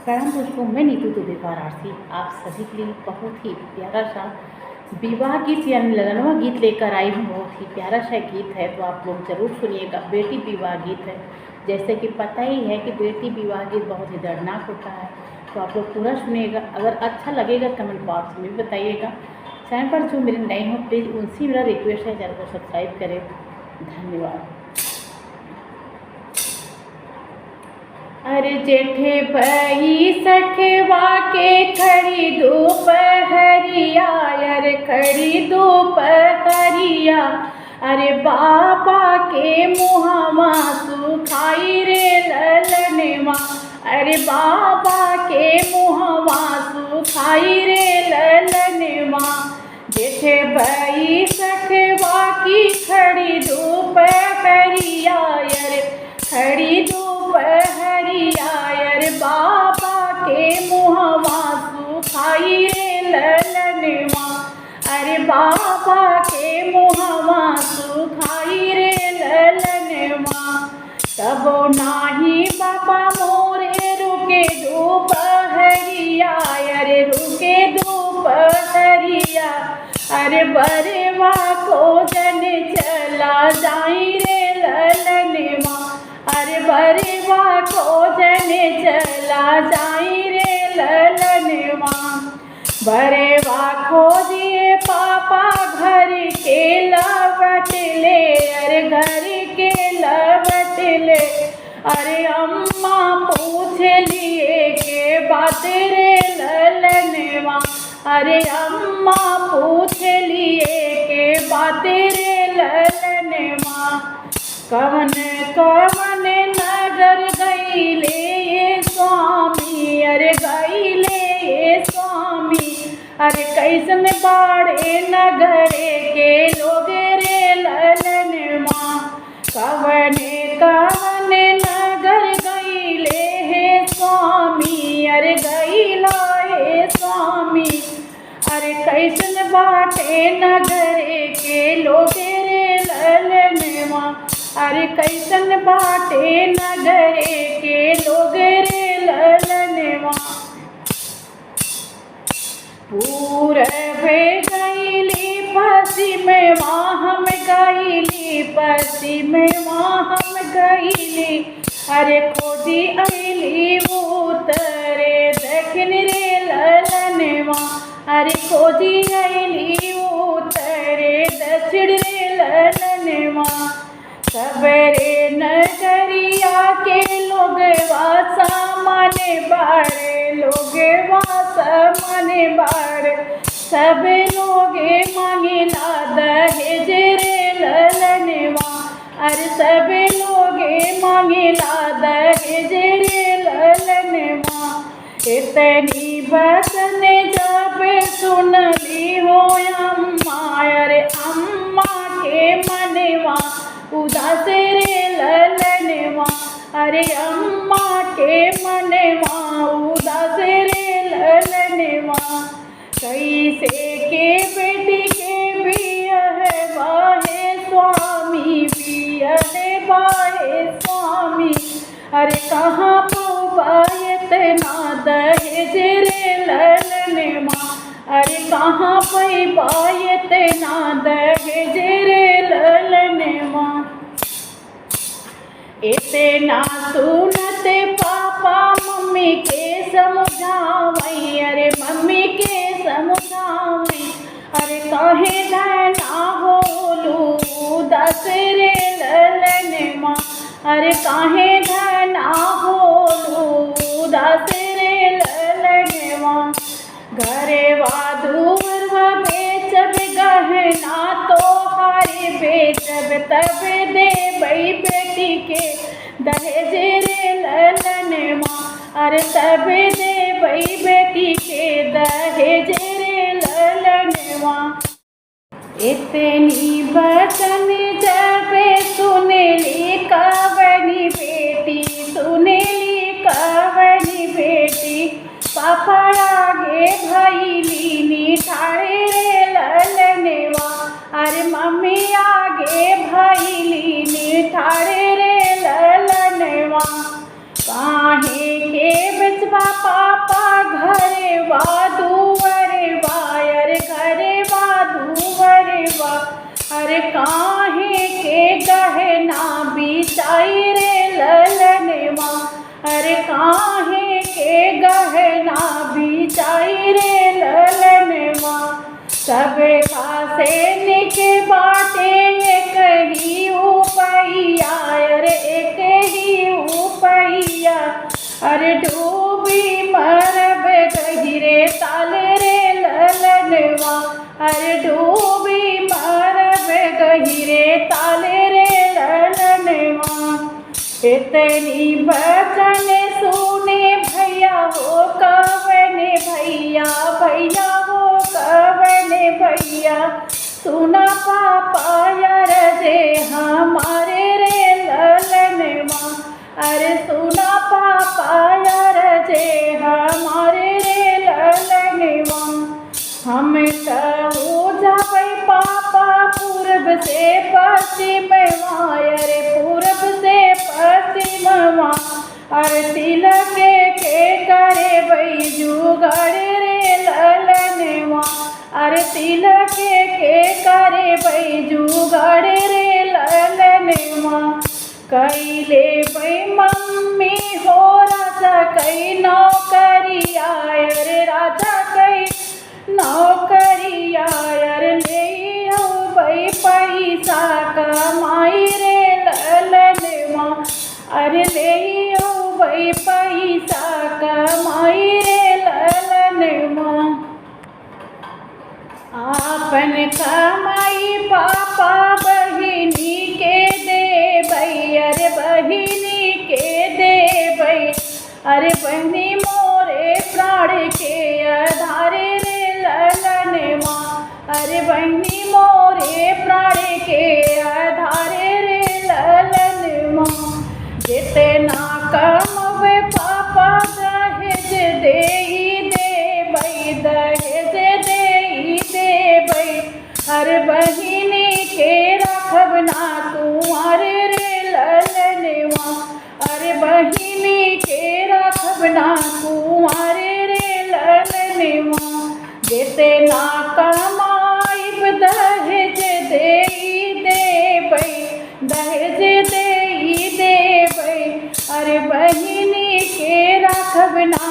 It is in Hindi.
प्रणाम दोस्तों, मैं नीतू दुबे वाराणसी आप सभी के लिए बहुत ही प्यारा सा विवाह गीत यानी लगनवा गीत लेकर आई हूँ। बहुत ही प्यारा सा गीत है, तो आप लोग ज़रूर सुनिएगा। बेटी विवाह गीत है, जैसे कि पता ही है कि बेटी विवाह गीत बहुत ही दर्दनाक होता है, तो आप लोग पूरा सुनिएगा। अगर अच्छा लगेगा कमेंट बॉक्स में भी बताइएगा। चैनल पर जो मेरे नए हो प्लीज़ उनसे मेरा रिक्वेस्ट है, चैनल को सब्सक्राइब करें। धन्यवाद। अरे जेठे बही सखवा के खड़ी दोपहरिया, अरे खड़ी दोपहरिया, अरे बाबा के मुहावा सुखाई रे ललनवा, अरे बाबा के मुहावा सुखाई रे ललनवा। जेठे बही सखवा की खड़ी दोपहरिया, अरे खड़ी दोपहरिया, अरे बाबा के मुहावा सुखाई रे ललनवा, अरे बाबा के मुहावा सुखाई रे ललनवा। तबो नाही बाबा मोरे रुके दोपहरिया, अरे रुके दोपहरिया, अरे बरेवा को जन चला जाई रे ललनवा, अरे बरेवा को जने चला जाई रे ललनवा। बरेवा खोजिए पापा घर के लवट ले, अरे घर के लवट ले, अरे अम्मा पूछ लिए के बात रे ललनवा, अरे अम्मा पूछ लिए के बात रे ललनवा। कवन कवन नगर गईले ये स्वामी, अरे गईले ये स्वामी, अरे कैसन बाड़े नगरे के लोग रे ललनवा। कवन कवन नगर गईले हे स्वामी, अरे गईला हे स्वामी, अरे कैसन बाटे नगरे के लोग रे ललनवा, अरे कैसन बाटे नगरे के लोग रे ललनवा। पूरबे गईली पश्चिमवा हम गईली, पश्चिमवा हम गईली, अरे खोजी अली उतरे दक्षिण रे ललनवा, अरे खोजी अली उतरे दक्षिण रे ललनवा। सबरे नगरिया के लोग सामने बाड़े, लोग सामने बाड़े, सब लोग मांगेला दहेज रे ललनवा, अरे सब लोग मांगेला दहेज रे ललनवा। इतनी बसन जब सुनली हो अम्मा, अरे अम्मा के मनवा उदास रे ललनवा, अरे अम्मा के मनवा उदास रे ललनवा। कैसे के बेटी के बियह बाहे स्वामी, बियह बाहे स्वामी, अरे कहाँ पौबायत ना दहेज रे ललनवा, अरे कहाँ पैबायत ना दहेज रे ललनवा। इतना सुनत पापा मम्मी के समझावई, अरे मम्मी के समझावई, अरे कहे धना होलू उदास रे ललनवा, अरे काहे धना होलू उदास रे ललनवा। घरेवा धुरवा बेचब गहना तो हारे बेचब, तब देबई बेटी के दहेज रे ललनवा, अरे तब देबई बेटी के दहेज रे ललनवा। इतनी बचन जब सुनली कवनी बेटी, सुनली कवनी बेटी, पापा आगे भैली निठारे रे ललनवा, अरे मम्मी आगे भैली निठारे रे ललनवा। काहे के बिच बा पापा घरे बा दुवरे बा, अरे घरे बा दुवरे बा, अरे काहे के गहना बिचाई रे ललनवा, अरे काहे के गहना बिचाई रे ललनवा। सब खासे निके बाटे एक ही उपैया, अरे एक ही उपैया, अरे डूबी मरब गहिरे ताल रे ललनवा, अरे डूबी मरब गहिरे ताल रे ललनवा। इतनी बचन सुने भैया हो कवन भैया, भैया हो कवन भैया, सुना पापा यार जे हमारे रे ललनवा, अरे सुना पापा यार जे हमारे रे ललनवा। हम कहूँ जाबै पापा पूरब से पश्चिमवा, अरे पूरब से पश्चिमवा, अरे तिलक के करे भई जुगाड़ रे ललनवा, अरे तिलक के करे भई जुगाड़ रे ललनवा। कैले भई मम्मी हो राजा कई नौकरिया, अरे राजा कई नौकरिया, अरे ले आओ भई पैसा कमाई रे ललनवा, अरे ले आओ भई पैसा कमाई रे ललनवा। आपन कमाई पापा बहिनी के दे भई, अरे बहिनी के दे भई, अरे बहिनी मोरे प्राण के आधार रे ललनवा, अरे बहिनी मोरे प्राण के आधार रे ललनवा। जितना कमवे पापा दहेज देई दे भई, दहेज देई दे भई, अरे बहिनी के रखब ना कुंवारे रे ललनवा, अरे बहिनी के रखब ना कुंवारे रे ललनवा। जितना कमाइब दहेज देई दे भई, दहेज देई दे भई, अरे बहिनी के रखब ना